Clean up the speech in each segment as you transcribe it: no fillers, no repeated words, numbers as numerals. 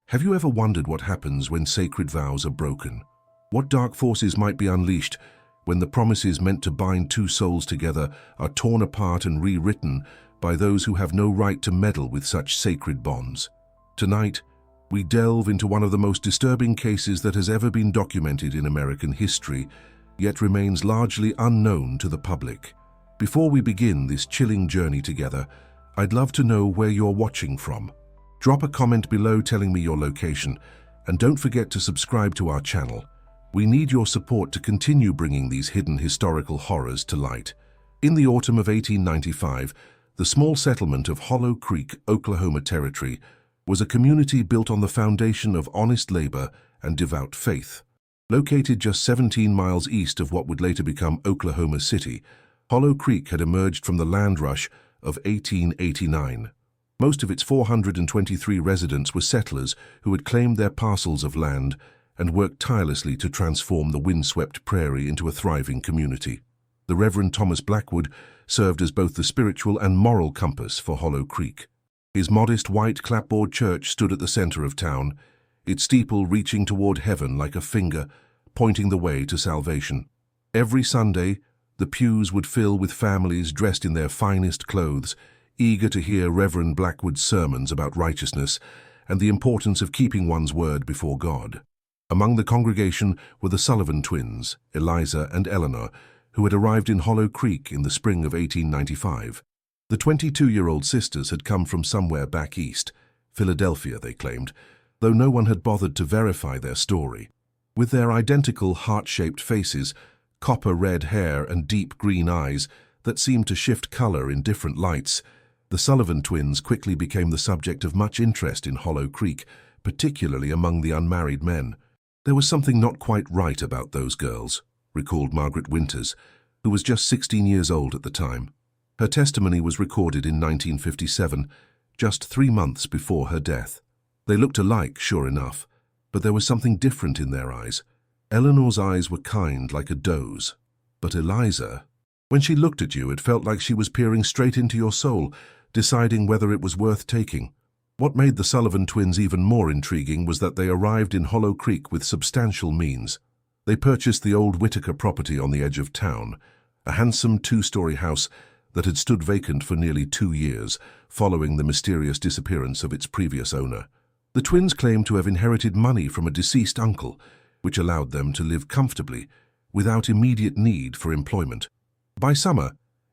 Have you ever wondered what happens when sacred vows are broken? What dark forces might be unleashed when the promises meant to bind two souls together are torn apart and rewritten by those who have no right to meddle with such sacred bonds? Tonight, we delve into one of the most disturbing cases that has ever been documented in American history, yet remains largely unknown to the public. Before we begin this chilling journey together, I'd love to know where you're watching from. Drop a comment below telling me your location, and don't forget to subscribe to our channel. We need your support to continue bringing these hidden historical horrors to light. In the autumn of 1895, the small settlement of Hollow Creek, Oklahoma Territory, was a community built on the foundation of honest labor and devout faith. Located just 17 miles east of what would later become Oklahoma City, Hollow Creek had emerged from the land rush of 1889. Most of its 423 residents were settlers who had claimed their parcels of land and worked tirelessly to transform the windswept prairie into a thriving community. The Reverend Thomas Blackwood served as both the spiritual and moral compass for Hollow Creek. His modest white clapboard church stood at the center of town, its steeple reaching toward heaven like a finger, pointing the way to salvation. Every Sunday, the pews would fill with families dressed in their finest clothes, eager to hear Reverend Blackwood's sermons about righteousness and the importance of keeping one's word before God. Among the congregation were the Sullivan twins, Eliza and Eleanor, who had arrived in Hollow Creek in the spring of 1895. The 22-year-old sisters had come from somewhere back east, Philadelphia, they claimed, though no one had bothered to verify their story. With their identical heart-shaped faces, copper-red hair and deep green eyes that seemed to shift color in different lights, the Sullivan twins quickly became the subject of much interest in Hollow Creek, particularly among the unmarried men. There was something not quite right about those girls, recalled Margaret Winters, who was just 16 years old at the time. Her testimony was recorded in 1957, just 3 months before her death. They looked alike, sure enough, but there was something different in their eyes. Eleanor's eyes were kind, like a doe's, but Eliza, when she looked at you, it felt like she was peering straight into your soul, deciding whether it was worth taking. What made the Sullivan twins even more intriguing was that they arrived in Hollow Creek with substantial means. They purchased the old Whitaker property on the edge of town, a handsome 2-story house that had stood vacant for nearly 2 years, following the mysterious disappearance of its previous owner. The twins claimed to have inherited money from a deceased uncle, which allowed them to live comfortably, without immediate need for employment. By summer,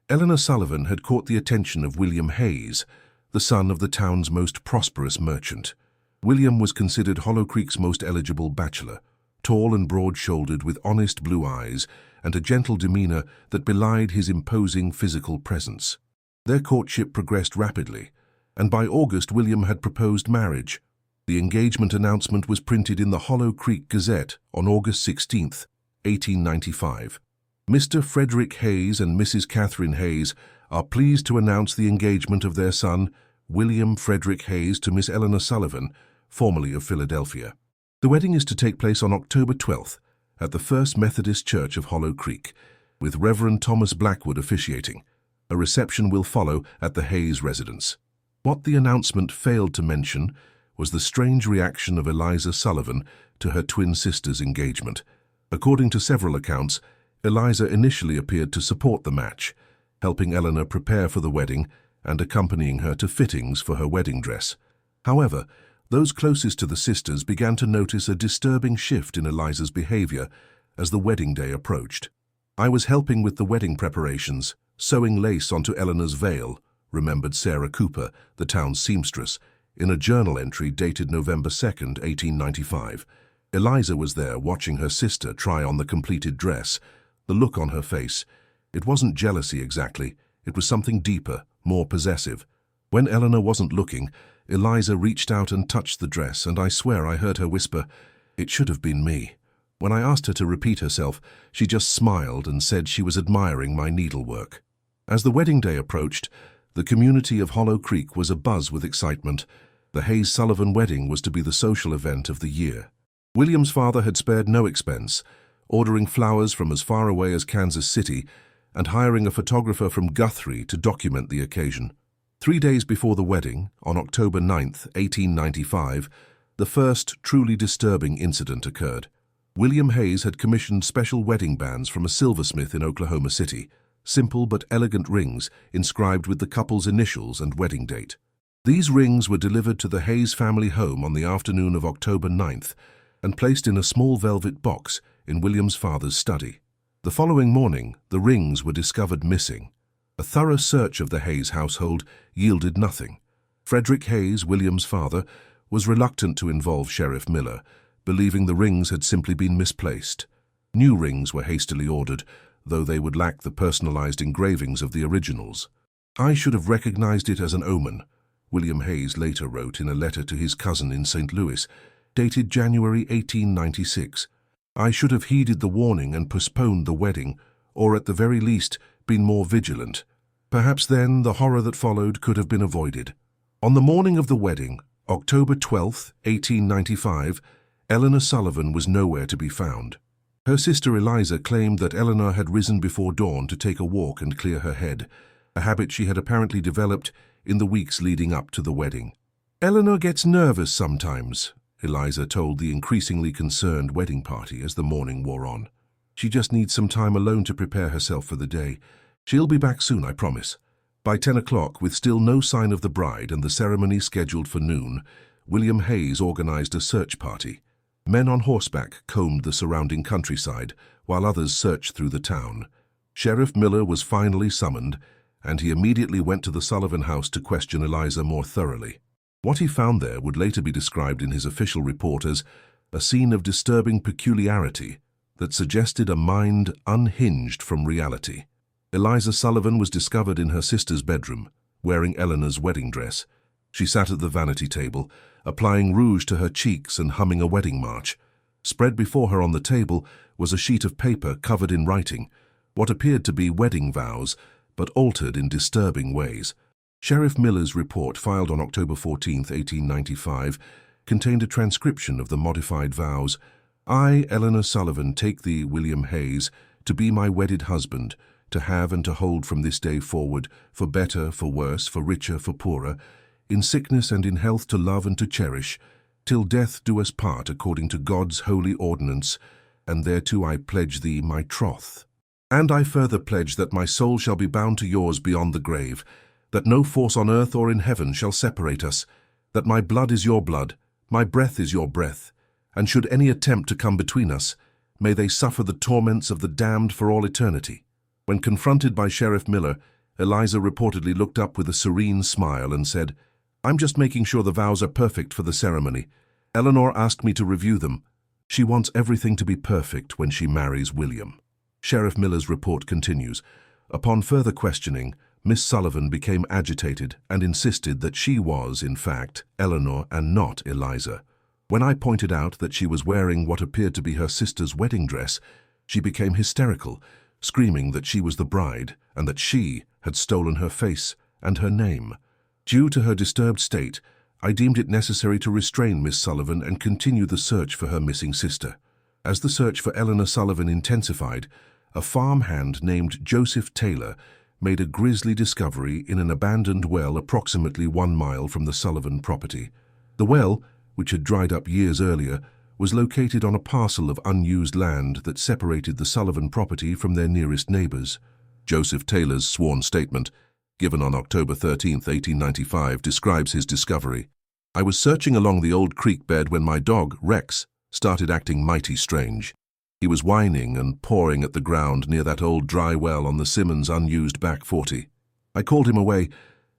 Eleanor Sullivan had caught the attention of William Hayes, the son of the town's most prosperous merchant. William was considered Hollow Creek's most eligible bachelor, tall and broad-shouldered with honest blue eyes and a gentle demeanor that belied his imposing physical presence. Their courtship progressed rapidly, and by August William had proposed marriage. The engagement announcement was printed in the Hollow Creek Gazette on August 16, 1895. Mr. Frederick Hayes and Mrs. Catherine Hayes are pleased to announce the engagement of their son, William Frederick Hayes, to Miss Eleanor Sullivan, formerly of Philadelphia. The wedding is to take place on October 12th at the First Methodist Church of Hollow Creek, with Reverend Thomas Blackwood officiating. A reception will follow at the Hayes residence. What the announcement failed to mention was the strange reaction of Eliza Sullivan to her twin sister's engagement. According to several accounts, Eliza initially appeared to support the match, helping Eleanor prepare for the wedding and accompanying her to fittings for her wedding dress. However, those closest to the sisters began to notice a disturbing shift in Eliza's behavior as the wedding day approached. "I was helping with the wedding preparations, sewing lace onto Eleanor's veil," remembered Sarah Cooper, the town's seamstress, in a journal entry dated November 2, 1895. Eliza was there watching her sister try on the completed dress. The look on her face, it wasn't jealousy exactly, it was something deeper, more possessive. When Eleanor wasn't looking, Eliza reached out and touched the dress, and I swear I heard her whisper, "It should have been me." When I asked her to repeat herself, she just smiled and said she was admiring my needlework. As the wedding day approached, the community of Hollow Creek was abuzz with excitement. The Hayes-Sullivan wedding was to be the social event of the year. William's father had spared no expense, ordering flowers from as far away as Kansas City and hiring a photographer from Guthrie to document the occasion. 3 days before the wedding, on October 9, 1895, The first truly disturbing incident occurred. William Hayes had commissioned special wedding bands from a silversmith in Oklahoma City, simple but elegant rings inscribed with the couple's initials and wedding date. These rings were delivered to the Hayes family home on the afternoon of October 9th and placed in a small velvet box in William's father's study. The following morning, the rings were discovered missing. A thorough search of the Hayes household yielded nothing. Frederick Hayes, William's father, was reluctant to involve Sheriff Miller, believing the rings had simply been misplaced. New rings were hastily ordered, though they would lack the personalized engravings of the originals. "I should have recognized it as an omen," William Hayes later wrote in a letter to his cousin in St. Louis, dated January 1896. "I should have heeded the warning and postponed the wedding, or at the very least been more vigilant. Perhaps then the horror that followed could have been avoided." On the morning of the wedding, October 12, 1895, Eleanor Sullivan was nowhere to be found. Her sister Eliza claimed that Eleanor had risen before dawn to take a walk and clear her head, a habit she had apparently developed in the weeks leading up to the wedding. "Eleanor gets nervous sometimes," Eliza told the increasingly concerned wedding party as the morning wore on. "She just needs some time alone to prepare herself for the day. She'll be back soon, I promise." By 10 o'clock, with still no sign of the bride and the ceremony scheduled for noon, William Hayes organized a search party. Men on horseback combed the surrounding countryside, while others searched through the town. Sheriff Miller was finally summoned, and he immediately went to the Sullivan house to question Eliza more thoroughly. What he found there would later be described in his official report as a scene of disturbing peculiarity that suggested a mind unhinged from reality. Eliza Sullivan was discovered in her sister's bedroom, wearing Eleanor's wedding dress. She sat at the vanity table, applying rouge to her cheeks and humming a wedding march. Spread before her on the table was a sheet of paper covered in writing, what appeared to be wedding vows, but altered in disturbing ways. Sheriff Miller's report, filed on October 14, 1895, contained a transcription of the modified vows. "I, Eleanor Sullivan, take thee, William Hayes, to be my wedded husband, to have and to hold from this day forward, for better, for worse, for richer, for poorer, in sickness and in health to love and to cherish, till death do us part according to God's holy ordinance, and thereto I pledge thee my troth. And I further pledge that my soul shall be bound to yours beyond the grave, that no force on earth or in heaven shall separate us, that my blood is your blood, my breath is your breath, and should any attempt to come between us, may they suffer the torments of the damned for all eternity." When confronted by Sheriff Miller, Eliza reportedly looked up with a serene smile and said, "I'm just making sure the vows are perfect for the ceremony. Eleanor asked me to review them. She wants everything to be perfect when she marries William." Sheriff Miller's report continues. Upon further questioning, Miss Sullivan became agitated and insisted that she was, in fact, Eleanor and not Eliza. When I pointed out that she was wearing what appeared to be her sister's wedding dress, she became hysterical, screaming that she was the bride and that she had stolen her face and her name. Due to her disturbed state, I deemed it necessary to restrain Miss Sullivan and continue the search for her missing sister. As the search for Eleanor Sullivan intensified, a farmhand named Joseph Taylor made a grisly discovery in an abandoned well approximately 1 mile from the Sullivan property. The well, which had dried up years earlier, was located on a parcel of unused land that separated the Sullivan property from their nearest neighbors. Joseph Taylor's sworn statement, given on October 13, 1895, describes his discovery. "I was searching along the old creek bed when my dog, Rex, started acting mighty strange. He was whining and pawing at the ground near that old dry well on the Simmons unused back 40. I called him away,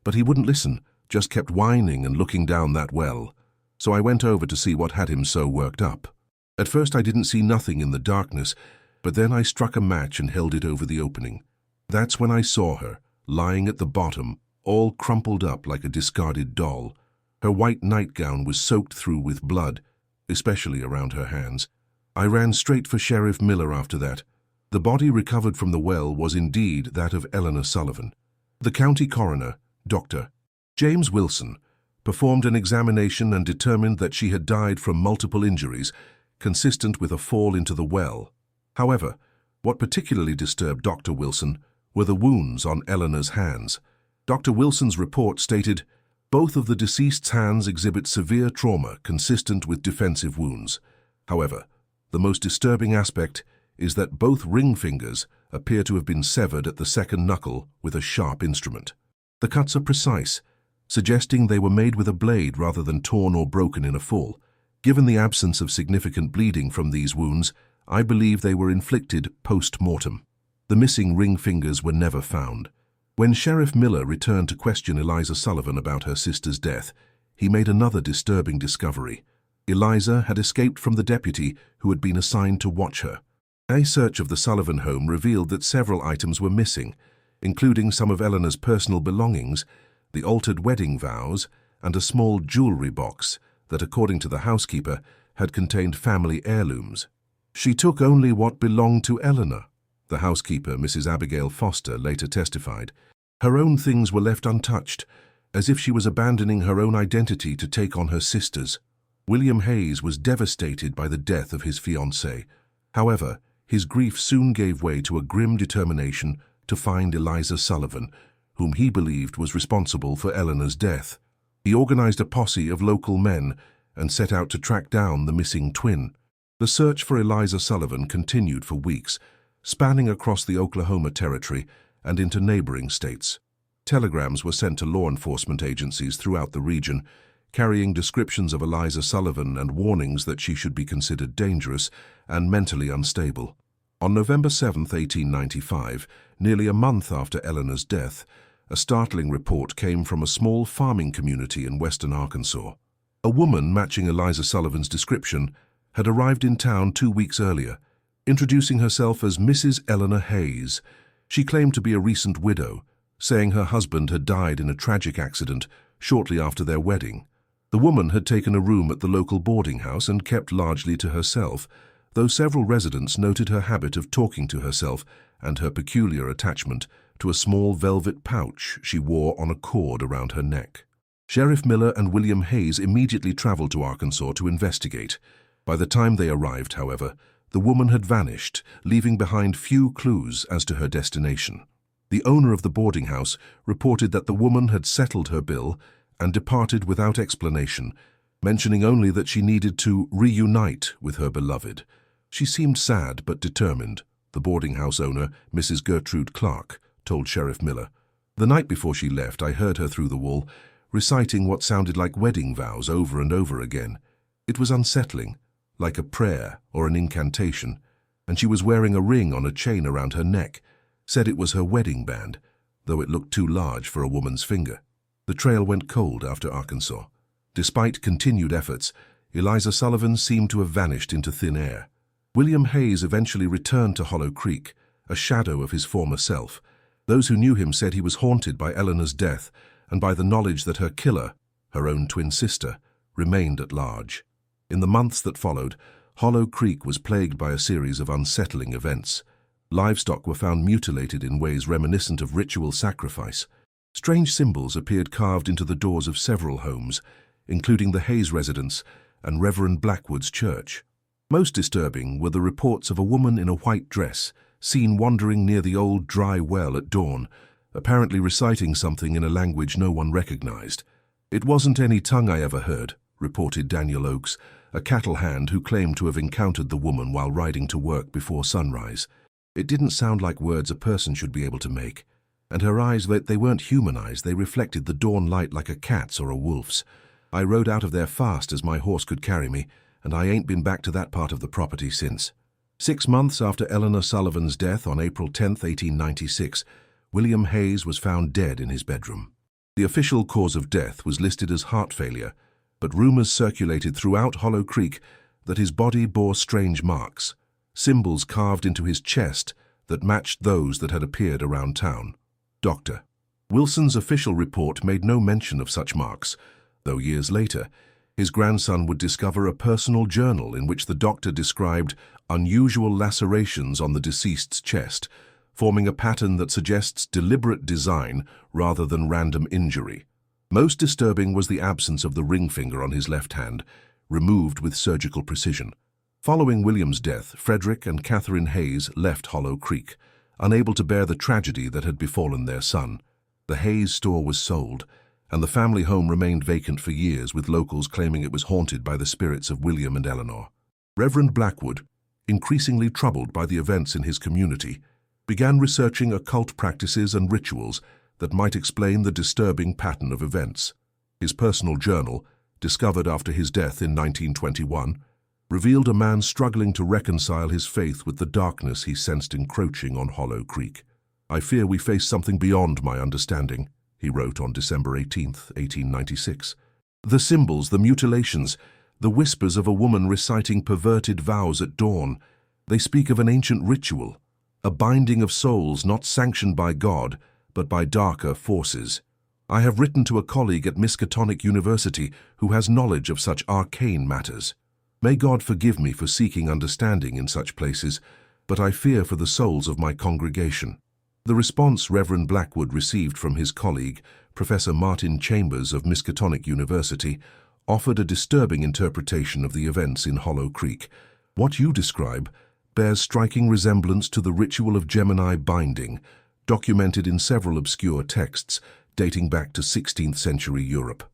but he wouldn't listen, just kept whining and looking down that well. So I went over to see what had him so worked up. At first I didn't see nothing in the darkness, but then I struck a match and held it over the opening. That's when I saw her, lying at the bottom, all crumpled up like a discarded doll. Her white nightgown was soaked through with blood, especially around her hands. I ran straight for Sheriff Miller after that. The body recovered from the well was indeed that of Eleanor Sullivan. The county coroner, Dr. James Wilson, performed an examination and determined that she had died from multiple injuries, consistent with a fall into the well. However, what particularly disturbed Dr. Wilson were the wounds on Eleanor's hands. Dr. Wilson's report stated, Both of the deceased's hands exhibit severe trauma consistent with defensive wounds. However, the most disturbing aspect is that both ring fingers appear to have been severed at the second knuckle with a sharp instrument. The cuts are precise, suggesting they were made with a blade rather than torn or broken in a fall. Given the absence of significant bleeding from these wounds, I believe they were inflicted post-mortem. The missing ring fingers were never found. When Sheriff Miller returned to question Eliza Sullivan about her sister's death, he made another disturbing discovery. Eliza had escaped from the deputy who had been assigned to watch her. A search of the Sullivan home revealed that several items were missing, including some of Eleanor's personal belongings, the altered wedding vows, and a small jewelry box that, according to the housekeeper, had contained family heirlooms. She took only what belonged to Eleanor, the housekeeper, Mrs. Abigail Foster, later testified. Her own things were left untouched, as if she was abandoning her own identity to take on her sister's. William Hayes was devastated by the death of his fiancée. However, his grief soon gave way to a grim determination to find Eliza Sullivan, whom he believed was responsible for Eleanor's death. He organized a posse of local men and set out to track down the missing twin. The search for Eliza Sullivan continued for weeks, spanning across the Oklahoma Territory and into neighboring states. Telegrams were sent to law enforcement agencies throughout the region, carrying descriptions of Eliza Sullivan and warnings that she should be considered dangerous and mentally unstable. On November 7, 1895, nearly a month after Eleanor's death, a startling report came from a small farming community in western Arkansas. A woman matching Eliza Sullivan's description had arrived in town 2 weeks earlier, introducing herself as Mrs. Eleanor Hayes. She claimed to be a recent widow, saying her husband had died in a tragic accident shortly after their wedding. The woman had taken a room at the local boarding house and kept largely to herself, though several residents noted her habit of talking to herself and her peculiar attachment to a small velvet pouch she wore on a cord around her neck. Sheriff Miller and William Hayes immediately traveled to Arkansas to investigate. By the time they arrived, however, the woman had vanished, leaving behind few clues as to her destination. The owner of the boarding house reported that the woman had settled her bill and departed without explanation, mentioning only that she needed to reunite with her beloved. She seemed sad but determined, the boarding house owner, Mrs. Gertrude Clark, told Sheriff Miller. The night before she left, I heard her through the wall, reciting what sounded like wedding vows over and over again. It was unsettling, like a prayer or an incantation, and she was wearing a ring on a chain around her neck, said it was her wedding band, though it looked too large for a woman's finger. The trail went cold after Arkansas. Despite continued efforts, Eliza Sullivan seemed to have vanished into thin air. William Hayes eventually returned to Hollow Creek, a shadow of his former self. Those who knew him said he was haunted by Eleanor's death and by the knowledge that her killer, her own twin sister, remained at large. In the months that followed, Hollow Creek was plagued by a series of unsettling events. Livestock were found mutilated in ways reminiscent of ritual sacrifice. Strange symbols appeared carved into the doors of several homes, including the Hayes residence and Reverend Blackwood's church. Most disturbing were the reports of a woman in a white dress seen wandering near the old dry well at dawn, apparently reciting something in a language no one recognized. "It wasn't any tongue I ever heard," reported Daniel Oakes, a cattle hand who claimed to have encountered the woman while riding to work before sunrise. "It didn't sound like words a person should be able to make. And her eyes, they weren't humanized, they reflected the dawn light like a cat's or a wolf's. I rode out of there fast as my horse could carry me, and I ain't been back to that part of the property since." 6 months after Eleanor Sullivan's death on April 10, 1896, William Hayes was found dead in his bedroom. The official cause of death was listed as heart failure, but rumors circulated throughout Hollow Creek that his body bore strange marks, symbols carved into his chest that matched those that had appeared around town. Dr. Wilson's official report made no mention of such marks, though years later, his grandson would discover a personal journal in which the doctor described unusual lacerations on the deceased's chest, forming a pattern that suggests deliberate design rather than random injury. Most disturbing was the absence of the ring finger on his left hand, removed with surgical precision. Following William's death, Frederick and Catherine Hayes left Hollow Creek, unable to bear the tragedy that had befallen their son. The Hayes store was sold, and the family home remained vacant for years, with locals claiming it was haunted by the spirits of William and Eleanor. Reverend Blackwood, increasingly troubled by the events in his community, began researching occult practices and rituals that might explain the disturbing pattern of events. His personal journal, discovered after his death in 1921, revealed a man struggling to reconcile his faith with the darkness he sensed encroaching on Hollow Creek. "I fear we face something beyond my understanding," he wrote on December 18, 1896. "The symbols, the mutilations, the whispers of a woman reciting perverted vows at dawn, they speak of an ancient ritual, a binding of souls not sanctioned by God, but by darker forces. I have written to a colleague at Miskatonic University who has knowledge of such arcane matters. May God forgive me for seeking understanding in such places, but I fear for the souls of my congregation." The response Reverend Blackwood received from his colleague, Professor Martin Chambers of Miskatonic University, offered a disturbing interpretation of the events in Hollow Creek. "What you describe bears striking resemblance to the ritual of Gemini binding, documented in several obscure texts dating back to 16th century Europe.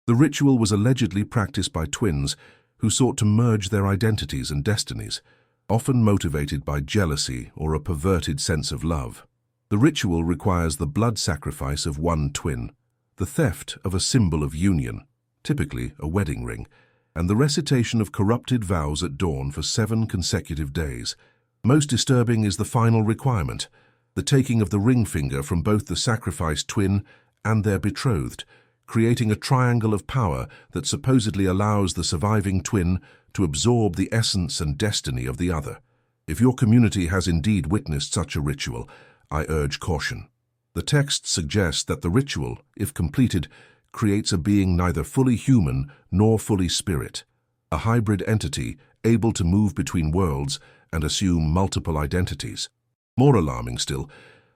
The ritual was allegedly practiced by twins who sought to merge their identities and destinies, often motivated by jealousy or a perverted sense of love. The ritual requires the blood sacrifice of one twin, the theft of a symbol of union, typically a wedding ring, and the recitation of corrupted vows at dawn for 7 consecutive days. Most disturbing is the final requirement, the taking of the ring finger from both the sacrificed twin and their betrothed, creating a triangle of power that supposedly allows the surviving twin to absorb the essence and destiny of the other. If your community has indeed witnessed such a ritual, I urge caution. The text suggests that the ritual, if completed, creates a being neither fully human nor fully spirit, a hybrid entity able to move between worlds and assume multiple identities. More alarming still,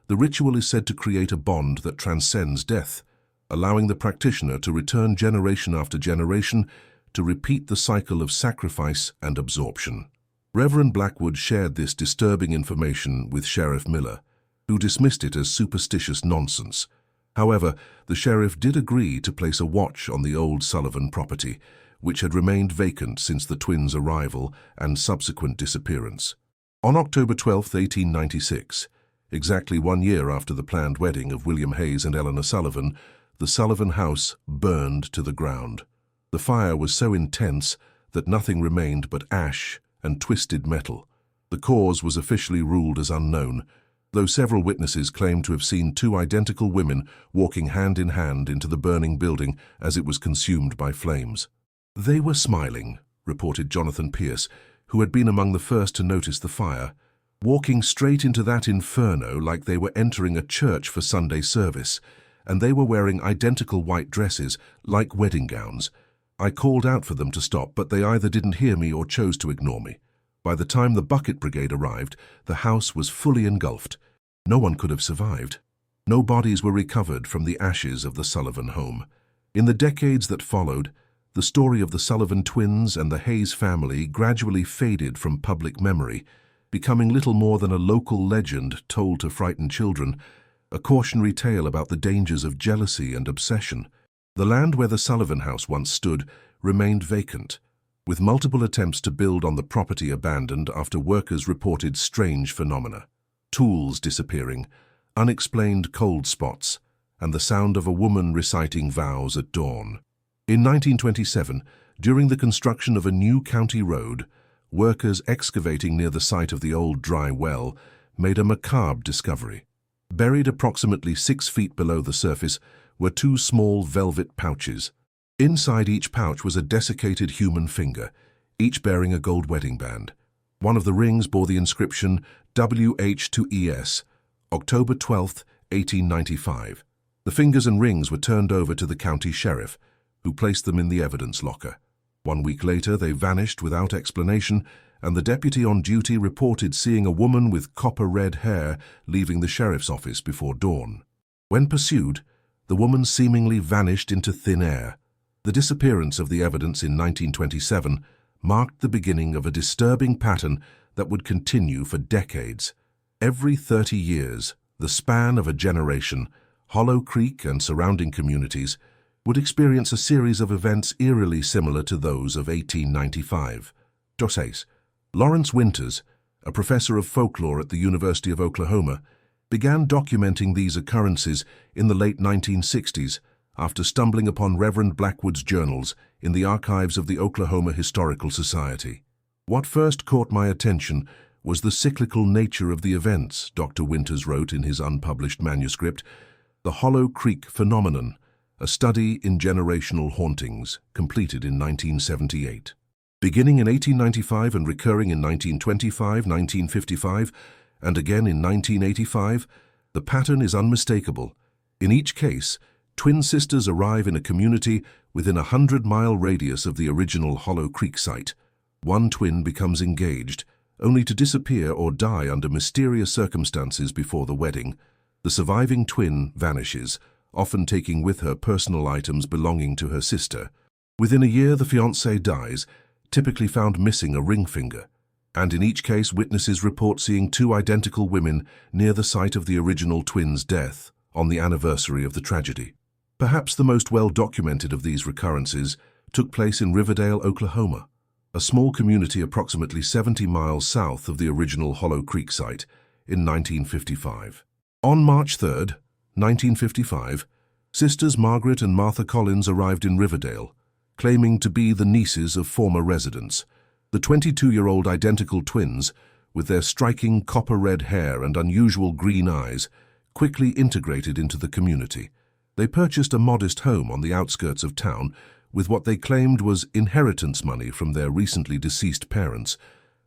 the ritual is said to create a bond that transcends death, allowing the practitioner to return generation after generation to repeat the cycle of sacrifice and absorption. Reverend Blackwood shared this disturbing information with Sheriff Miller, who dismissed it as superstitious nonsense. However, the sheriff did agree to place a watch on the old Sullivan property, which had remained vacant since the twins' arrival and subsequent disappearance. On October 12, 1896, exactly 1 year after the planned wedding of William Hayes and Eleanor Sullivan, the Sullivan house burned to the ground. The fire was so intense that nothing remained but ash and twisted metal. The cause was officially ruled as unknown, though several witnesses claimed to have seen 2 identical women walking hand in hand into the burning building as it was consumed by flames. "They were smiling," reported Jonathan Pierce, who had been among the first to notice the fire, "walking straight into that inferno like they were entering a church for Sunday service, and they were wearing identical white dresses, like wedding gowns. I called out for them to stop, but they either didn't hear me or chose to ignore me. By the time the bucket brigade arrived, the house was fully engulfed. No one could have survived. No bodies were recovered from the ashes of the Sullivan home." In the decades that followed, the story of the Sullivan twins and the Hayes family gradually faded from public memory, becoming little more than a local legend told to frighten children, a cautionary tale about the dangers of jealousy and obsession. The land where the Sullivan house once stood remained vacant, with multiple attempts to build on the property abandoned after workers reported strange phenomena. Tools disappearing, unexplained cold spots, and the sound of a woman reciting vows at dawn. In 1927, during the construction of a new county road, workers excavating near the site of the old dry well made a macabre discovery. Buried approximately 6 feet below the surface were 2 small velvet pouches. Inside each pouch was a desiccated human finger, each bearing a gold wedding band. One of the rings bore the inscription WH to ES, October 12, 1895. The fingers and rings were turned over to the county sheriff, who placed them in the evidence locker. 1 week later, they vanished without explanation, and the deputy on duty reported seeing a woman with copper-red hair leaving the sheriff's office before dawn. When pursued, the woman seemingly vanished into thin air. The disappearance of the evidence in 1927 marked the beginning of a disturbing pattern that would continue for decades. Every 30 years, the span of a generation, Hollow Creek and surrounding communities would experience a series of events eerily similar to those of 1895. Doses. Lawrence Winters, a professor of folklore at the University of Oklahoma, began documenting these occurrences in the late 1960s after stumbling upon Reverend Blackwood's journals in the archives of the Oklahoma Historical Society. What first caught my attention was the cyclical nature of the events, Dr. Winters wrote in his unpublished manuscript, The Hollow Creek Phenomenon, a study in generational hauntings, completed in 1978. Beginning in 1895 and recurring in 1925, 1955, and again in 1985, the pattern is unmistakable. In each case, twin sisters arrive in a community within a 100-mile radius of the original Hollow Creek site. One twin becomes engaged, only to disappear or die under mysterious circumstances before the wedding. The surviving twin vanishes, often taking with her personal items belonging to her sister. Within a year, the fiancé dies, typically found missing a ring finger, and in each case witnesses report seeing two identical women near the site of the original twins' death on the anniversary of the tragedy. Perhaps the most well-documented of these recurrences took place in Riverdale, Oklahoma, a small community approximately 70 miles south of the original Hollow Creek site, in 1955. On March 3, 1955, sisters Margaret and Martha Collins arrived in Riverdale, claiming to be the nieces of former residents. The 22-year-old identical twins, with their striking copper-red hair and unusual green eyes, quickly integrated into the community. They purchased a modest home on the outskirts of town with what they claimed was inheritance money from their recently deceased parents.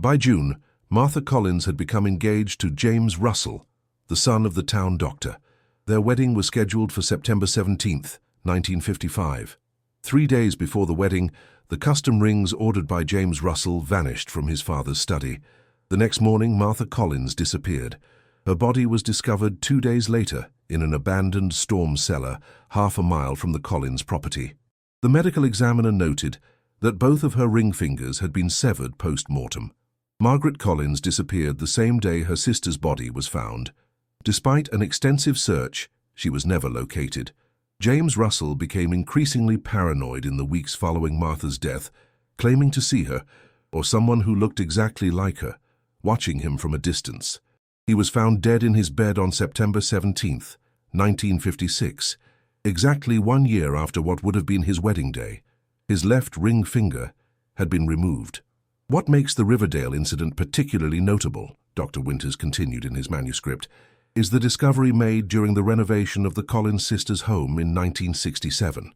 By June, Martha Collins had become engaged to James Russell, the son of the town doctor. Their wedding was scheduled for September 17, 1955. 3 days before the wedding, the custom rings ordered by James Russell vanished from his father's study. The next morning, Martha Collins disappeared. Her body was discovered 2 days later in an abandoned storm cellar half a mile from the Collins property. The medical examiner noted that both of her ring fingers had been severed post-mortem. Margaret Collins disappeared the same day her sister's body was found. Despite an extensive search, she was never located. James Russell became increasingly paranoid in the weeks following Martha's death, claiming to see her, or someone who looked exactly like her, watching him from a distance. He was found dead in his bed on September 17, 1956, exactly 1 year after what would have been his wedding day. His left ring finger had been removed. What makes the Riverdale incident particularly notable, Dr. Winters continued in his manuscript, is the discovery made during the renovation of the Collins sisters' home in 1967.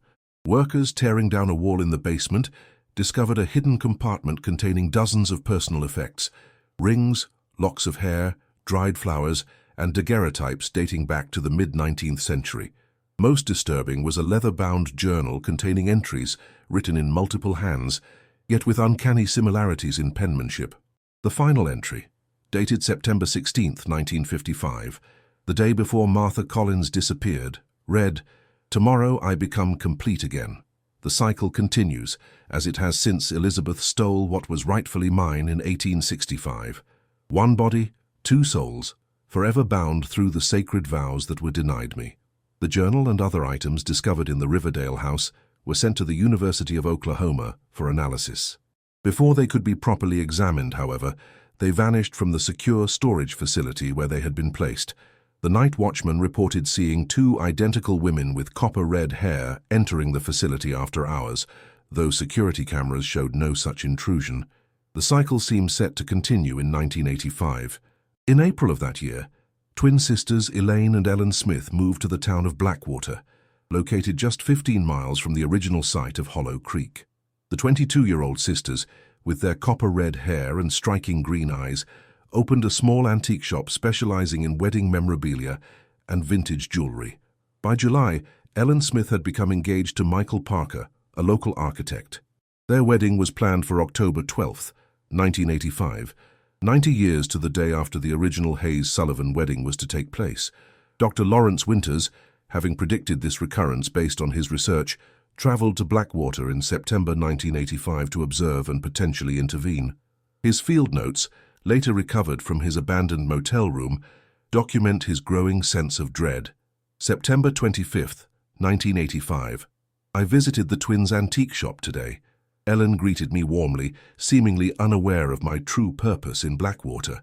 Workers tearing down a wall in the basement discovered a hidden compartment containing dozens of personal effects, rings, locks of hair, dried flowers, and daguerreotypes dating back to the mid-19th century. Most disturbing was a leather-bound journal containing entries written in multiple hands, yet with uncanny similarities in penmanship. The final entry, dated September 16, 1955, the day before Martha Collins disappeared, read, "Tomorrow I become complete again. The cycle continues, as it has since Elizabeth stole what was rightfully mine in 1865. One body, two souls, forever bound through the sacred vows that were denied me." The journal and other items discovered in the Riverdale house were sent to the University of Oklahoma for analysis. Before they could be properly examined, however, they vanished from the secure storage facility where they had been placed. The night watchman reported seeing two identical women with copper-red hair entering the facility after hours, though security cameras showed no such intrusion. The cycle seemed set to continue in 1985. In April of that year, twin sisters Elaine and Ellen Smith moved to the town of Blackwater, located just 15 miles from the original site of Hollow Creek. The 22-year-old sisters, with their copper-red hair and striking green eyes, opened a small antique shop specializing in wedding memorabilia and vintage jewelry. By July, Ellen Smith had become engaged to Michael Parker, a local architect. Their wedding was planned for October 12, 1985, 90 years to the day after the original Hayes-Sullivan wedding was to take place. Dr. Lawrence Winters, having predicted this recurrence based on his research, traveled to Blackwater in September 1985 to observe and potentially intervene. His field notes, later recovered from his abandoned motel room, document his growing sense of dread. September 25, 1985. I visited the twins' antique shop today. Ellen greeted me warmly, seemingly unaware of my true purpose in Blackwater.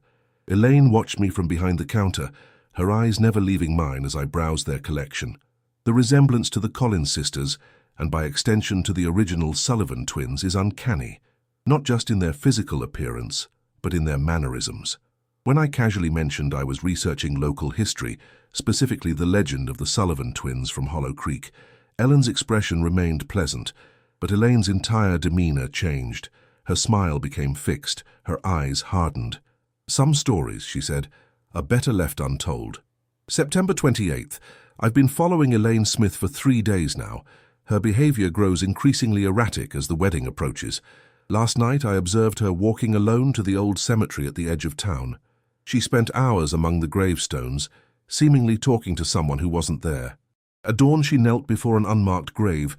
Elaine watched me from behind the counter, her eyes never leaving mine as I browsed their collection. The resemblance to the Collins sisters, and by extension to the original Sullivan twins, is uncanny, not just in their physical appearance, but in their mannerisms. When I casually mentioned I was researching local history, specifically the legend of the Sullivan twins from Hollow Creek, Ellen's expression remained pleasant, but Elaine's entire demeanor changed. Her smile became fixed, her eyes hardened. "Some stories," she said, "are better left untold." September 28th. I've been following Elaine Smith for 3 days now. Her behavior grows increasingly erratic as the wedding approaches. Last night I observed her walking alone to the old cemetery at the edge of town. She spent hours among the gravestones, seemingly talking to someone who wasn't there. At dawn she knelt before an unmarked grave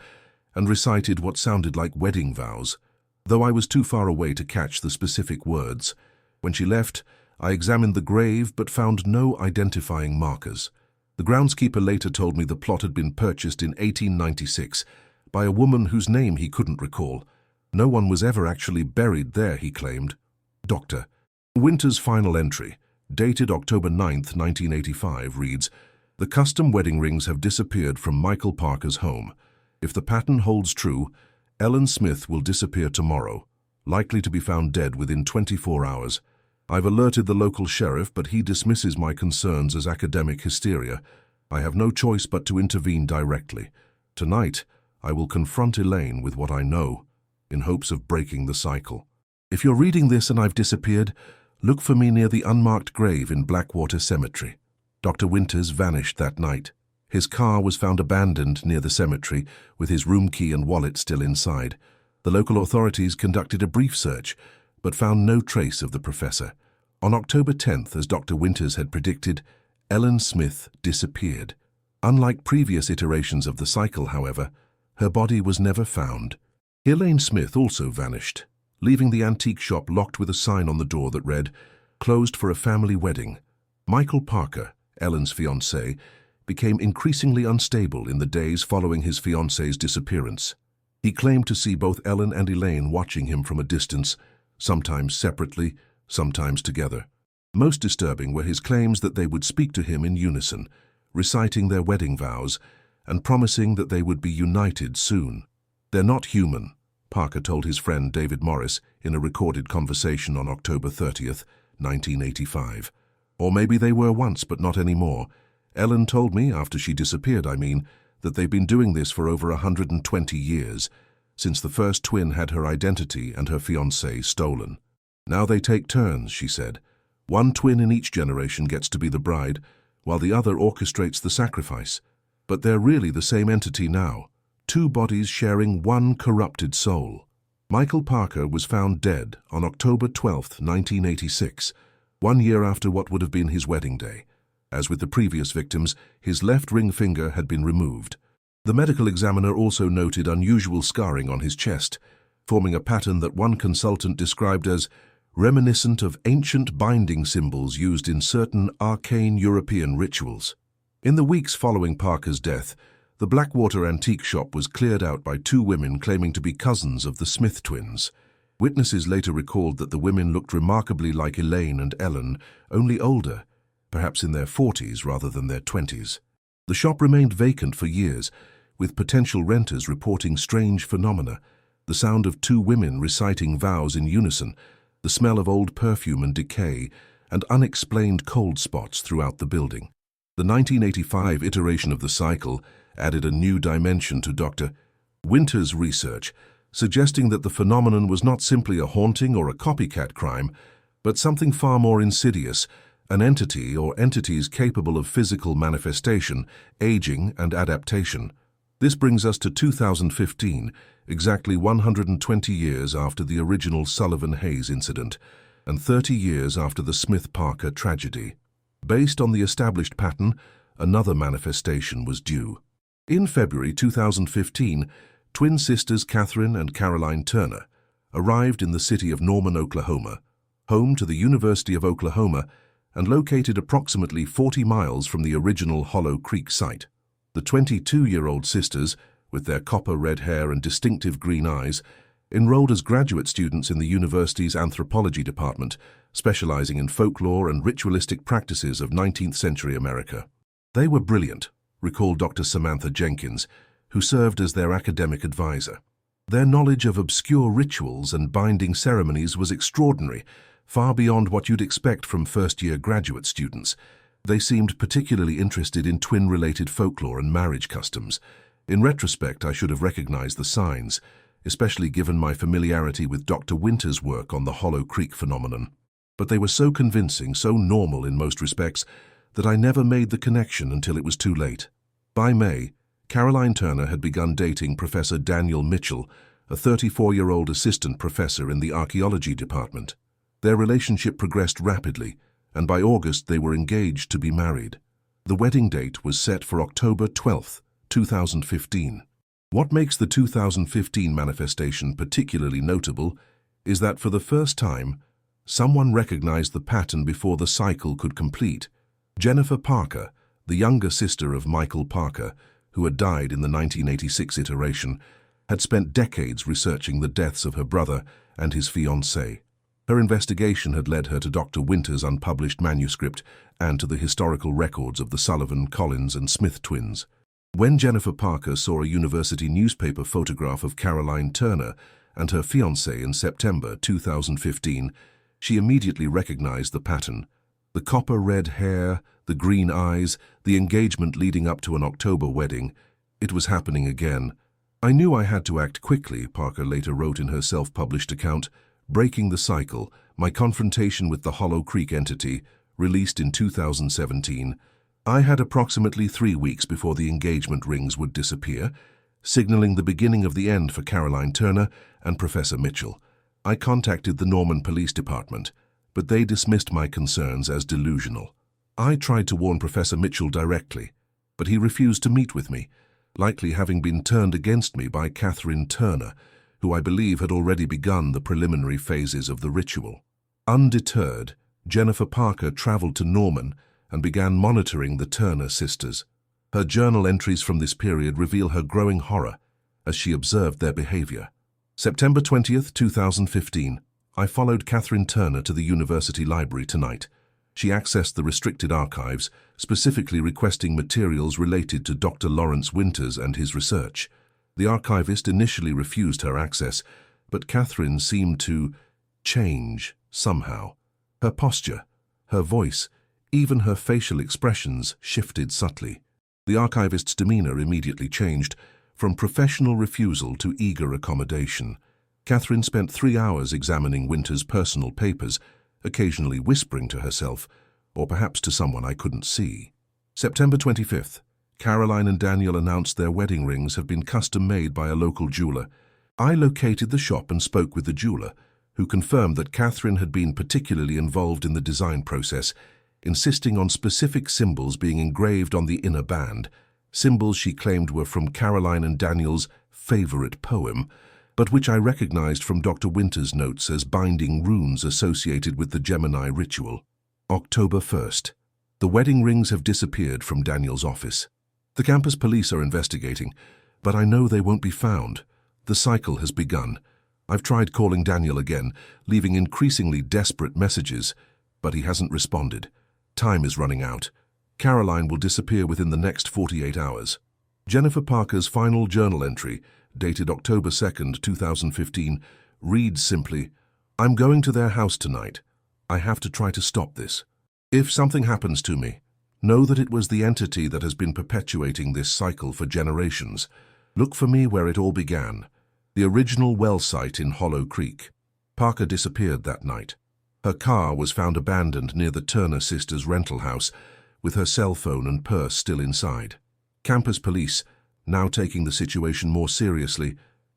and recited what sounded like wedding vows, though I was too far away to catch the specific words. When she left, I examined the grave but found no identifying markers. The groundskeeper later told me the plot had been purchased in 1896 by a woman whose name he couldn't recall. No one was ever actually buried there, he claimed. Dr. Winter's final entry, dated October 9, 1985, reads, "The custom wedding rings have disappeared from Michael Parker's home. If the pattern holds true, Ellen Smith will disappear tomorrow, likely to be found dead within 24 hours. I've alerted the local sheriff, but he dismisses my concerns as academic hysteria. I have no choice but to intervene directly. Tonight, I will confront Elaine with what I know, in hopes of breaking the cycle. If you're reading this and I've disappeared, look for me near the unmarked grave in Blackwater Cemetery." Dr. Winters vanished that night. His car was found abandoned near the cemetery, with his room key and wallet still inside. The local authorities conducted a brief search, but found no trace of the professor. On October 10th, as Dr. Winters had predicted, Ellen Smith disappeared. Unlike previous iterations of the cycle, however, her body was never found. Elaine Smith also vanished, leaving the antique shop locked with a sign on the door that read, "Closed for a family wedding." Michael Parker, Ellen's fiancé, became increasingly unstable in the days following his fiancée's disappearance. He claimed to see both Ellen and Elaine watching him from a distance, sometimes separately, sometimes together. Most disturbing were his claims that they would speak to him in unison, reciting their wedding vows and promising that they would be united soon. "They're not human," Parker told his friend David Morris in a recorded conversation on October 30th, 1985. "Or maybe they were once, but not anymore. Ellen told me, after she disappeared, that they've been doing this for over 120 years, since the first twin had her identity and her fiancé stolen. Now they take turns," she said. "One twin in each generation gets to be the bride, while the other orchestrates the sacrifice. But they're really the same entity now, two bodies sharing one corrupted soul." Michael Parker was found dead on October 12, 1986, 1 year after what would have been his wedding day. As with the previous victims, his left ring finger had been removed. The medical examiner also noted unusual scarring on his chest, forming a pattern that one consultant described as reminiscent of ancient binding symbols used in certain arcane European rituals. In the weeks following Parker's death, the Blackwater antique shop was cleared out by two women claiming to be cousins of the Smith twins. Witnesses later recalled that the women looked remarkably like Elaine and Ellen, only older, perhaps in their 40s rather than their 20s. The shop remained vacant for years, with potential renters reporting strange phenomena: the sound of two women reciting vows in unison, the smell of old perfume and decay, and unexplained cold spots throughout the building. The 1985 iteration of the cycle added a new dimension to Dr. Winters' research, suggesting that the phenomenon was not simply a haunting or a copycat crime, but something far more insidious, an entity or entities capable of physical manifestation, aging, and adaptation. This brings us to 2015, exactly 120 years after the original Sullivan-Hayes incident, and 30 years after the Smith-Parker tragedy. Based on the established pattern, another manifestation was due. In February 2015, twin sisters Catherine and Caroline Turner arrived in the city of Norman, Oklahoma, home to the University of Oklahoma and located approximately 40 miles from the original Hollow Creek site. The 22-year-old sisters, with their copper-red hair and distinctive green eyes, enrolled as graduate students in the university's anthropology department, specializing in folklore and ritualistic practices of 19th-century America. They were brilliant, recalled Dr. Samantha Jenkins, who served as their academic advisor. Their knowledge of obscure rituals and binding ceremonies was extraordinary, far beyond what you'd expect from first-year graduate students. They seemed particularly interested in twin-related folklore and marriage customs. In retrospect, I should have recognized the signs, especially given my familiarity with Dr. Winter's work on the Hollow Creek phenomenon. But they were so convincing, so normal in most respects, that I never made the connection until it was too late. By May, Caroline Turner had begun dating Professor Daniel Mitchell, a 34-year-old assistant professor in the archaeology department. Their relationship progressed rapidly, and by August they were engaged to be married. The wedding date was set for October 12, 2015. What makes the 2015 manifestation particularly notable is that for the first time, someone recognized the pattern before the cycle could complete. Jennifer Parker, the younger sister of Michael Parker, who had died in the 1986 iteration, had spent decades researching the deaths of her brother and his fiancée. Her investigation had led her to Dr. Winter's unpublished manuscript and to the historical records of the Sullivan, Collins, and Smith twins. When Jennifer Parker saw a university newspaper photograph of Caroline Turner and her fiancé in September 2015, she immediately recognized the pattern. The copper-red hair, the green eyes, the engagement leading up to an October wedding. It was happening again. I knew I had to act quickly, Parker later wrote in her self-published account. Breaking the Cycle, my confrontation with the Hollow Creek entity, released in 2017. I had approximately 3 weeks before the engagement rings would disappear, signaling the beginning of the end for Caroline Turner and Professor Mitchell. I contacted the Norman Police Department, but they dismissed my concerns as delusional. I tried to warn Professor Mitchell directly, but he refused to meet with me, likely having been turned against me by Catherine Turner, who I believe had already begun the preliminary phases of the ritual. Undeterred, Jennifer Parker traveled to Norman and began monitoring the Turner sisters. Her journal entries from this period reveal her growing horror as she observed their behavior. September 20th, 2015. I followed Catherine Turner to the university library tonight. She accessed the restricted archives, specifically requesting materials related to Dr. Lawrence Winters and his research. The archivist initially refused her access, but Catherine seemed to change somehow. Her posture, her voice, even her facial expressions shifted subtly. The archivist's demeanor immediately changed, from professional refusal to eager accommodation. Catherine spent 3 hours examining Winter's personal papers, occasionally whispering to herself, or perhaps to someone I couldn't see. September 25th. Caroline and Daniel announced their wedding rings have been custom-made by a local jeweler. I located the shop and spoke with the jeweler, who confirmed that Catherine had been particularly involved in the design process, insisting on specific symbols being engraved on the inner band, symbols she claimed were from Caroline and Daniel's favorite poem, but which I recognized from Dr. Winter's notes as binding runes associated with the Gemini ritual. October 1st. The wedding rings have disappeared from Daniel's office. The campus police are investigating, but I know they won't be found. The cycle has begun. I've tried calling Daniel again, leaving increasingly desperate messages, but he hasn't responded. Time is running out. Caroline will disappear within the next 48 hours. Jennifer Parker's final journal entry, dated October 2nd, 2015, reads simply, "I'm going to their house tonight. I have to try to stop this. If something happens to me, know that it was the entity that has been perpetuating this cycle for generations. Look for me where it all began, the original well site in Hollow Creek." Parker disappeared that night. Her car was found abandoned near the Turner sisters' rental house, with her cell phone and purse still inside. Campus police, now taking the situation more seriously,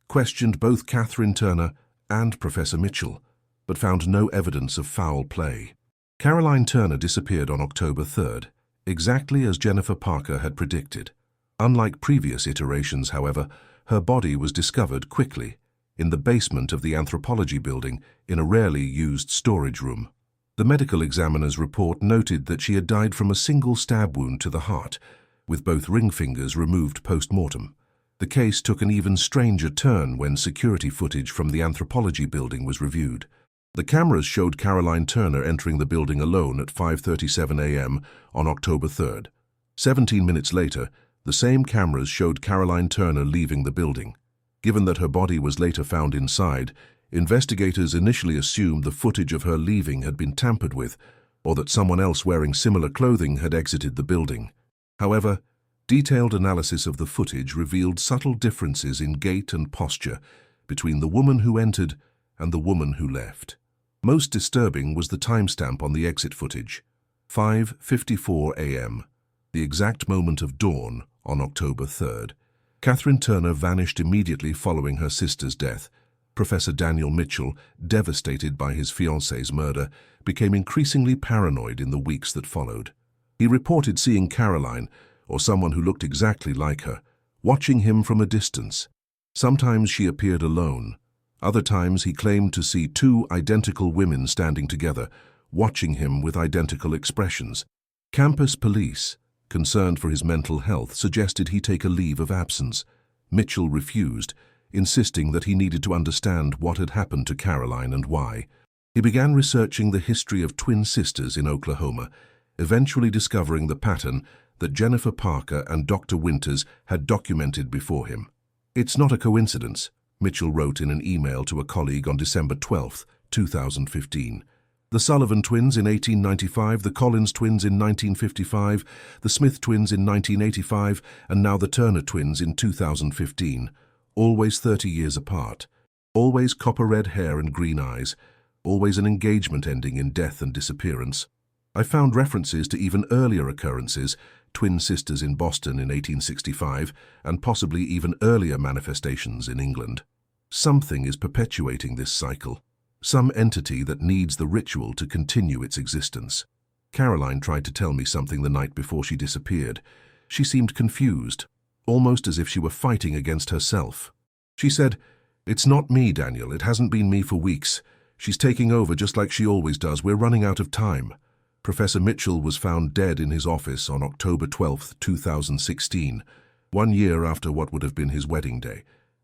questioned both Catherine Turner and Professor Mitchell, but found no evidence of foul play. Caroline Turner disappeared on October 3rd, exactly as Jennifer Parker had predicted. Unlike previous iterations, however, her body was discovered quickly, in the basement of the anthropology building in a rarely used storage room. The medical examiner's report noted that she had died from a single stab wound to the heart, with both ring fingers removed post-mortem. The case took an even stranger turn when security footage from the anthropology building was reviewed. The cameras showed Caroline Turner entering the building alone at 5:37 a.m. on October 3rd. 17 minutes later, the same cameras showed Caroline Turner leaving the building. Given that her body was later found inside, investigators initially assumed the footage of her leaving had been tampered with, or that someone else wearing similar clothing had exited the building. However, detailed analysis of the footage revealed subtle differences in gait and posture between the woman who entered and the woman who left. Most disturbing was the timestamp on the exit footage, 5:54 a.m., the exact moment of dawn on October 3rd. Catherine Turner vanished immediately following her sister's death. Professor Daniel Mitchell, devastated by his fiancée's murder, became increasingly paranoid in the weeks that followed. He reported seeing Caroline, or someone who looked exactly like her, watching him from a distance. Sometimes she appeared alone. Other times he claimed to see two identical women standing together, watching him with identical expressions. Campus police, concerned for his mental health, suggested he take a leave of absence. Mitchell refused, insisting that he needed to understand what had happened to Caroline and why. He began researching the history of twin sisters in Oklahoma, eventually discovering the pattern that Jennifer Parker and Dr. Winters had documented before him. "It's not a coincidence," Mitchell wrote in an email to a colleague on December 12, 2015. "The Sullivan twins in 1895, the Collins twins in 1955, the Smith twins in 1985, and now the Turner twins in 2015. Always 30 years apart. Always copper-red hair and green eyes. Always an engagement ending in death and disappearance. I found references to even earlier occurrences, twin sisters in Boston in 1865, and possibly even earlier manifestations in England. Something is perpetuating this cycle. Some entity that needs the ritual to continue its existence." Caroline tried to tell me something the night before she disappeared. She seemed confused, almost as if she were fighting against herself. She said, "It's not me, Daniel. It hasn't been me for weeks. She's taking over just like she always does. We're running out of time." Professor Mitchell was found dead in his office on October 12, 2016, 1 year after what would have been his wedding day.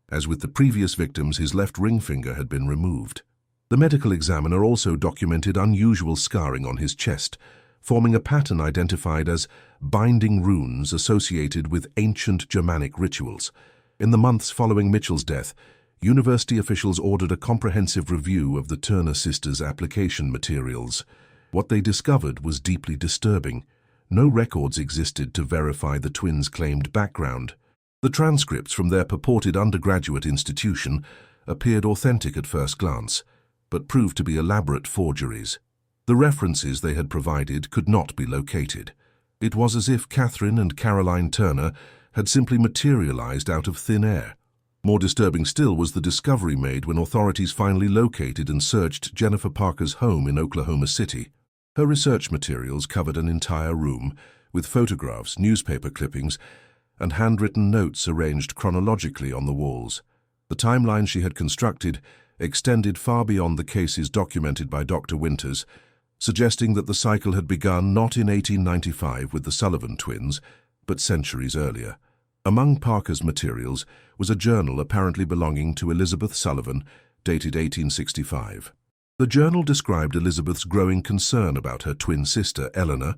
As with the previous victims, his left ring finger had been removed. The medical examiner also documented unusual scarring on his chest, forming a pattern identified as binding runes associated with ancient Germanic rituals. In the months following Mitchell's death, university officials ordered a comprehensive review of the Turner sisters' application materials. What they discovered was deeply disturbing. No records existed to verify the twins' claimed background. The transcripts from their purported undergraduate institution appeared authentic at first glance, but proved to be elaborate forgeries. The references they had provided could not be located. It was as if Catherine and Caroline Turner had simply materialized out of thin air. More disturbing still was the discovery made when authorities finally located and searched Jennifer Parker's home in Oklahoma City. Her research materials covered an entire room, with photographs, newspaper clippings, and handwritten notes arranged chronologically on the walls. The timeline she had constructed extended far beyond the cases documented by Dr. Winters, suggesting that the cycle had begun not in 1895 with the Sullivan twins, but centuries earlier. Among Parker's materials was a journal apparently belonging to Elizabeth Sullivan, dated 1865. The journal described Elizabeth's growing concern about her twin sister, Eleanor,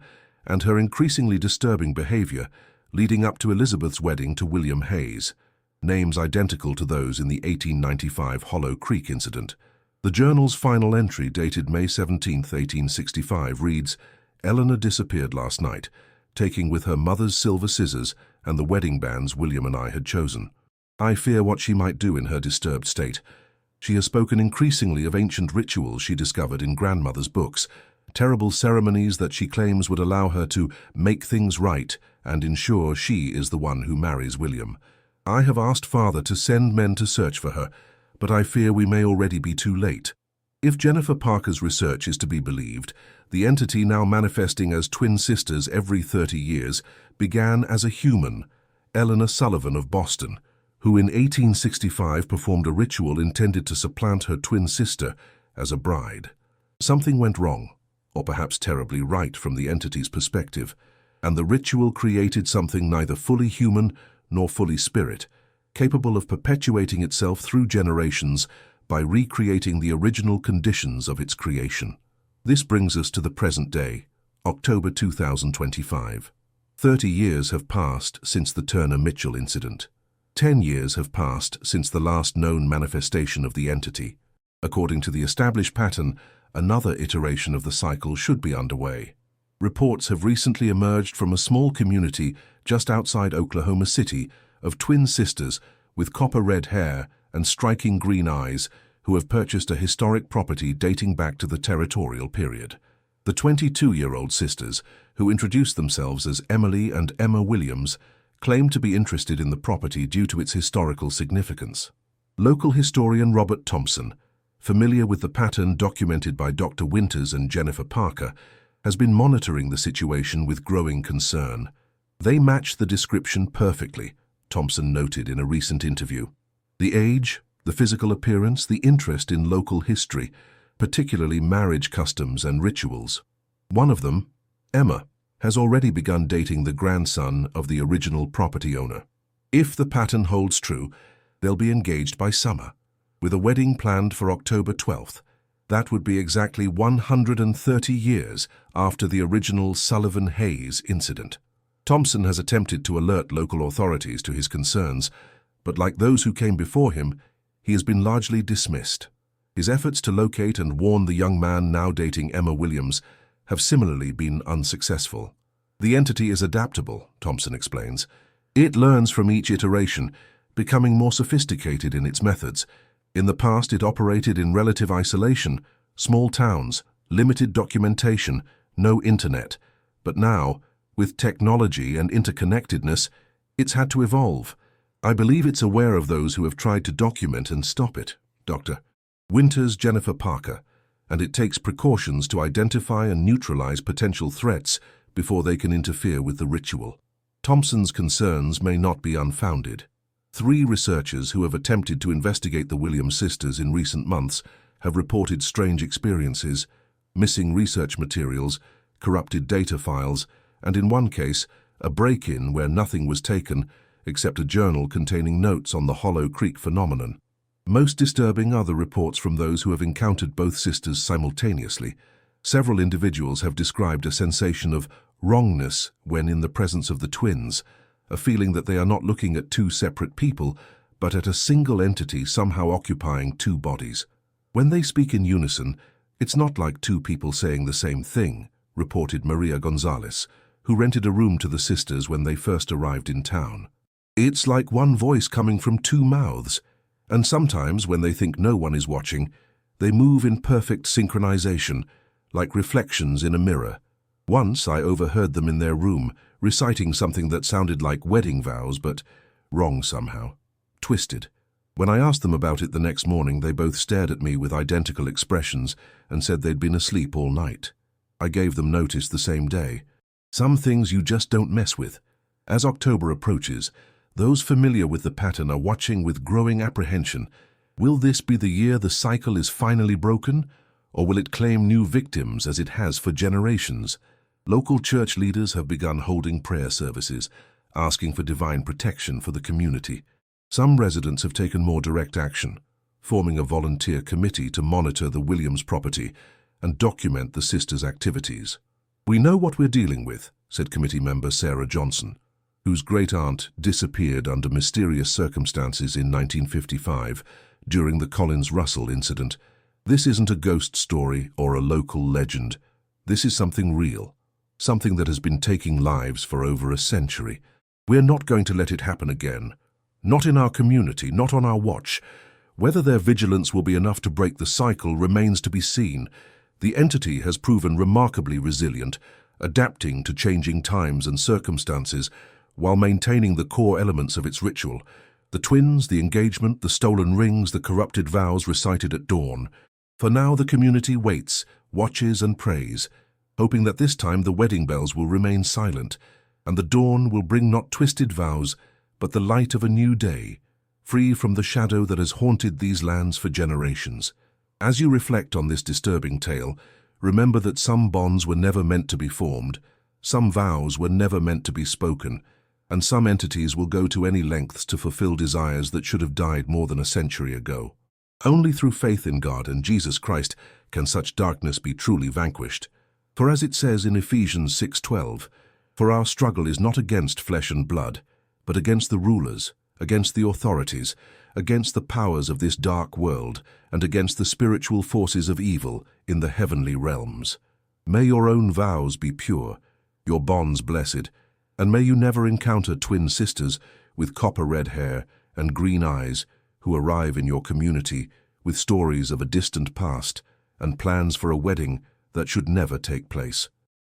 and her increasingly disturbing behavior, leading up to Elizabeth's wedding to William Hayes, names identical to those in the 1895 Hollow Creek incident. The journal's final entry, dated May 17, 1865, reads, "Eleanor disappeared last night, taking with her mother's silver scissors and the wedding bands William and I had chosen. I fear what she might do in her disturbed state. She has spoken increasingly of ancient rituals she discovered in grandmother's books, terrible ceremonies that she claims would allow her to make things right and ensure she is the one who marries William. I have asked Father to send men to search for her, but I fear we may already be too late." If Jennifer Parker's research is to be believed, the entity now manifesting as twin sisters every 30 years began as a human, Eleanor Sullivan of Boston, who in 1865 performed a ritual intended to supplant her twin sister as a bride. Something went wrong, or perhaps terribly right from the entity's perspective, and the ritual created something neither fully human nor fully spirit, capable of perpetuating itself through generations by recreating the original conditions of its creation. This brings us to the present day, October 2025. 30 years have passed since the Turner-Mitchell incident. 10 years have passed since the last known manifestation of the entity. According to the established pattern, another iteration of the cycle should be underway. Reports have recently emerged from a small community just outside Oklahoma City of twin sisters with copper-red hair and striking green eyes who have purchased a historic property dating back to the territorial period. The 22-year-old sisters, who introduced themselves as Emily and Emma Williams, claim to be interested in the property due to its historical significance. Local historian Robert Thompson, familiar with the pattern documented by Dr. Winters and Jennifer Parker, has been monitoring the situation with growing concern. They match the description perfectly, Thompson noted in a recent interview. The age, the physical appearance, the interest in local history, particularly marriage customs and rituals. One of them, Emma, has already begun dating the grandson of the original property owner. If the pattern holds true, they'll be engaged by summer, with a wedding planned for October 12th. That would be exactly 130 years after the original Sullivan-Hayes incident. Thompson has attempted to alert local authorities to his concerns, but like those who came before him, he has been largely dismissed. His efforts to locate and warn the young man now dating Emma Williams have similarly been unsuccessful. The entity is adaptable, Thompson explains. It learns from each iteration, becoming more sophisticated in its methods. In the past, it operated in relative isolation, small towns, limited documentation, no internet. But now, with technology and interconnectedness, it's had to evolve. I believe it's aware of those who have tried to document and stop it, Dr. Winters, Jennifer Parker, and it takes precautions to identify and neutralize potential threats before they can interfere with the ritual. Thompson's concerns may not be unfounded. 3 researchers who have attempted to investigate the Williams sisters in recent months have reported strange experiences, missing research materials, corrupted data files, and in one case, a break-in where nothing was taken except a journal containing notes on the Hollow Creek phenomenon. Most disturbing are the reports from those who have encountered both sisters simultaneously. Several individuals have described a sensation of wrongness when in the presence of the twins, a feeling that they are not looking at 2 separate people, but at a single entity somehow occupying 2 bodies. When they speak in unison, it's not like 2 people saying the same thing, reported Maria Gonzalez, who rented a room to the sisters when they first arrived in town. It's like one voice coming from 2 mouths, and sometimes when they think no one is watching, they move in perfect synchronization, like reflections in a mirror. Once I overheard them in their room, reciting something that sounded like wedding vows, but wrong somehow, twisted. When I asked them about it the next morning, they both stared at me with identical expressions and said they'd been asleep all night. I gave them notice the same day. Some things you just don't mess with. As October approaches, those familiar with the pattern are watching with growing apprehension. Will this be the year the cycle is finally broken, or will it claim new victims as it has for generations? Local church leaders have begun holding prayer services, asking for divine protection for the community. Some residents have taken more direct action, forming a volunteer committee to monitor the Williams property and document the sisters' activities. "We know what we're dealing with," said committee member Sarah Johnson, whose great-aunt disappeared under mysterious circumstances in 1955 during the Collins Russell incident. "This isn't a ghost story or a local legend. This is something real, something that has been taking lives for over a century. We're not going to let it happen again. Not in our community, not on our watch. Whether their vigilance will be enough to break the cycle remains to be seen. The entity has proven remarkably resilient, adapting to changing times and circumstances while maintaining the core elements of its ritual: the twins, the engagement, the stolen rings, the corrupted vows recited at dawn. For now, the community waits, watches and prays, hoping that this time the wedding bells will remain silent, and the dawn will bring not twisted vows, but the light of a new day, free from the shadow that has haunted these lands for generations. As you reflect on this disturbing tale, remember that some bonds were never meant to be formed, some vows were never meant to be spoken, and some entities will go to any lengths to fulfill desires that should have died more than a century ago. Only through faith in God and Jesus Christ can such darkness be truly vanquished. For as it says in Ephesians 6:12, "For our struggle is not against flesh and blood, but against the rulers, against the authorities, against the powers of this dark world, and against the spiritual forces of evil in the heavenly realms." May your own vows be pure, your bonds blessed, and may you never encounter twin sisters with copper-red hair and green eyes who arrive in your community with stories of a distant past and plans for a wedding that should never take place.